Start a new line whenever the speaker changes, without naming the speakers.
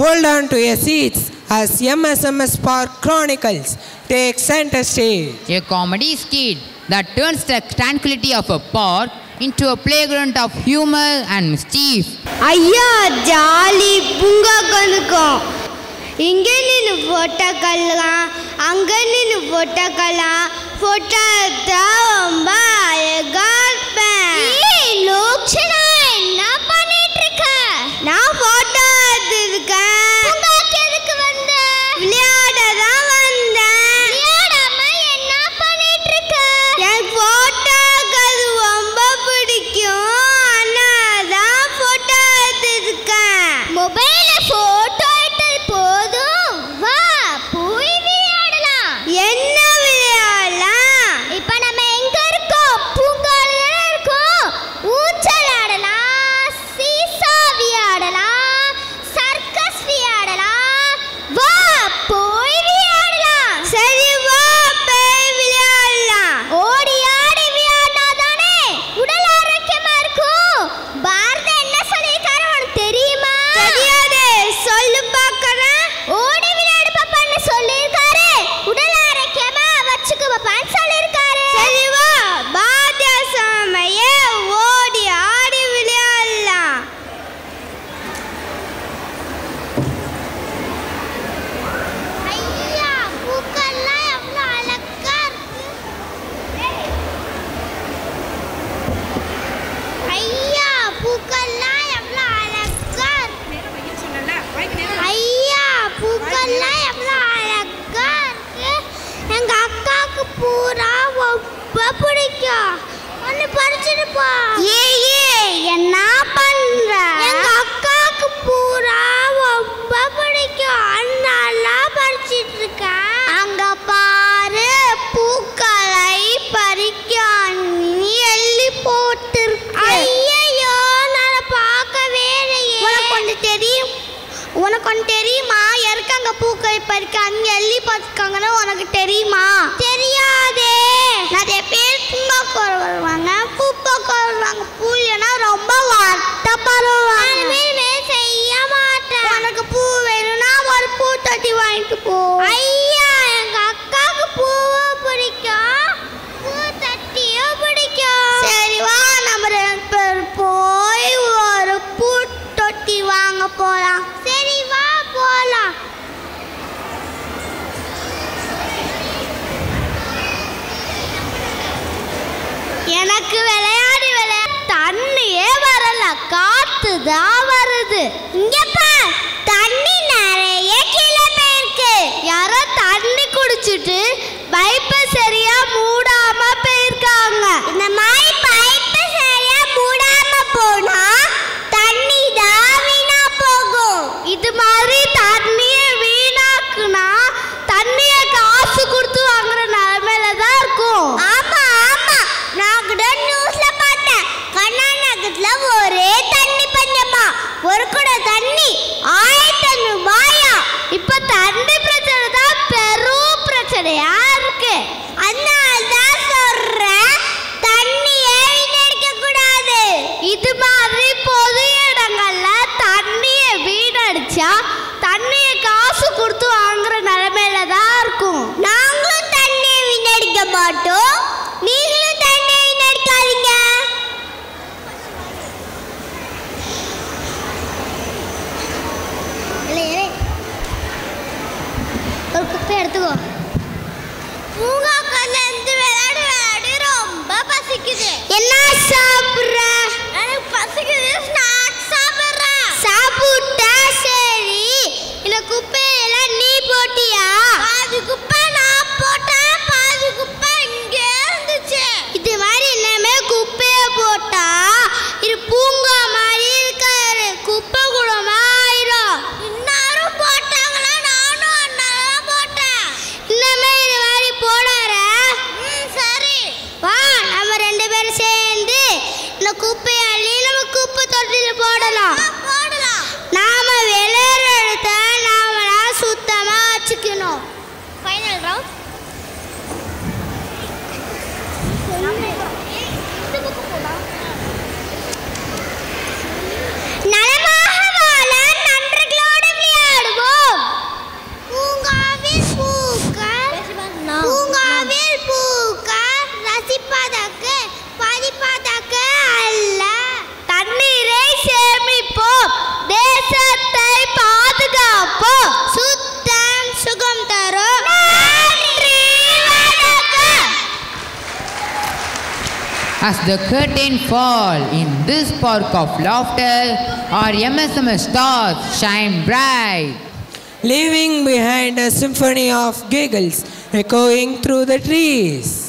hold on to your seats as MSMS Park Chronicles takes center stage.
A comedy skit that turns the tranquility of a park into a playground of humor and mischief.
ஐயா jolly பூங்கா கணுக்கும். இங்கே நின்று photo கல்லாம், அங்கே நின்று photo கல்லாம். Photo எடுத்தால் ரொம்ப அழகா இருப்பேன். லோக்ஷனா என்ன பண்ணிட்டு இருக்க? நான் போட்டோ எடுத்துருக்கேன். பூங்காக்கு எதுக்கு வந்த? விளையாட தான் வந்தேன். விளையாடாம என்ன பண்ணிட்டு இருக்க? எனக்கு போட்டோக்கள் ரொம்ப பிடிக்கும். ஆனால் தான் போட்டோ எடுத்துருக்கேன். மொபைல போட்டோ எடுத்தது போதும், வா போய் விளையாடலாம். என்ன விளையாடலாம்? இப்ப நம்ம எங்க இருக்கோம்? பூங்கால இருக்கோம். ஊஞ்சல் ஆடலாம், சீசா விளையாடலாம், சர்க்கஸ் விளையாடலாம். வா போய் விளையாடலாம். சரி வா போய் விளையாடலாம். ஓடி ஆடி விளையாடினா தானே உடல் ஆரோக்கியமா இருக்கும். பாரத என்ன சொல்லியிருக்காரு உனக்கு தெரியுமா? தெரியாதே, சொல்லு பார்க்கறேன். ஓடி விளையாடு பாப்பான்னு சொல்லியிருக்காரு. உடல் ஆரோக்கியமா வச்சுக்கோ பாப்பான்னு சொல்லியிருக்காரு. சரி வா பாரத சமய ஓடி ஆடி விளையாடலாம். ஐயா பூக்கள்லாம் எவ்வளோ அழகா இருக்கு. ஐயா பூக்கள்லாம் எவ்வளோ அழகா இருக்கு. ஐயா பூக்கள்லாம் எவ்வளோ அழகா இருக்கு. எங்க அக்காவுக்கு பூரா ரொம்ப பிடிக்கும். ஒன்னு பறிச்சுட்டு போ. என்ன பண்ற? எங்க அக்காவுக்கு பூரா ரொம்ப பிடிக்கும். அதனால பறிச்சிட்டு இருக்கேன். அங்க பாரு பூக்களை பறிக்க எள்ளி போட்டிருக்கு. ஐயோ நான் பார்க்கவே இல்லையே. உனக்கு ஒன்று தெரியுமா? எருக்காங்க பூக்களை பறிக்க அங்க எள்ளி பார்த்துக்காங்கன்னு உனக்கு தெரியுமா? தெரியாதே. நிறைய பேர் பூங்காக்கு வருவாங்க, பூ பார்க்க வருவாங்க. பூ இல்லைன்னா ரொம்ப வருத்தப்படுவாங்க. செய்ய மாட்டேன். உனக்கு பூ வேணும்னா ஒரு பூ தொட்டி வாங்கிட்டு போ. ஐயா எங்க அக்காவுக்கு பூவும் பிடிக்கும், பூ தொட்டியும் பிடிக்கும். சரி வா நம்ம 2 பேர் போய் ஒரு பூ தொட்டி வாங்க போலாம். சரி வா போலாம். எனக்கு விளையாடி தண்ணியே வரல, காத்து தான் வருது. இங்க பார், தண்ணி நிறைய கீழே போயிருக்கு. யாரோ தண்ணி குடிச்சிட்டு பைப்பை சரியா மூடாம போயிருக்காங்க. இந்த மாதிரி பைப்பை சரியா மூடாம போனா தண்ணி தான் வீணா போகும். இது மாதிரி தண்ணியை வீணாக்குனா தண்ணியை காசு கொடுத்து வாங்குற நிலைமையில தான் இருக்கும். ஆமா ஆமா, நான் கூட நியூஸ்ல பார்த்தேன். கர்நாடகத்துல ஒரே தண்ணி பஞ்சமா. ஒரு குடம் தண்ணி 1000 ரூபாயா. இப்ப தண்ணி பிரச்சனை தான் பெரும் பிரச்சனையா இருக்கு. அதனால தான் சொல்றேன், தண்ணியை வீணடிக்க கூடாது. இது மாதிரி பொது இடங்கள்ல தண்ணியை வீணடிச்சா தண்ணியை காசு கொடுத்து வாங்குற நிலைமையில தான் இருக்கும். நாங்களும் தண்ணியை வீணடிக்க மாட்டோம், நீங்களும் தண்ணியை வீணடிக்காதீங்க.
As the curtain fall in this park of laughter, our MSMS stars shine bright,
leaving behind a symphony of giggles echoing through the trees.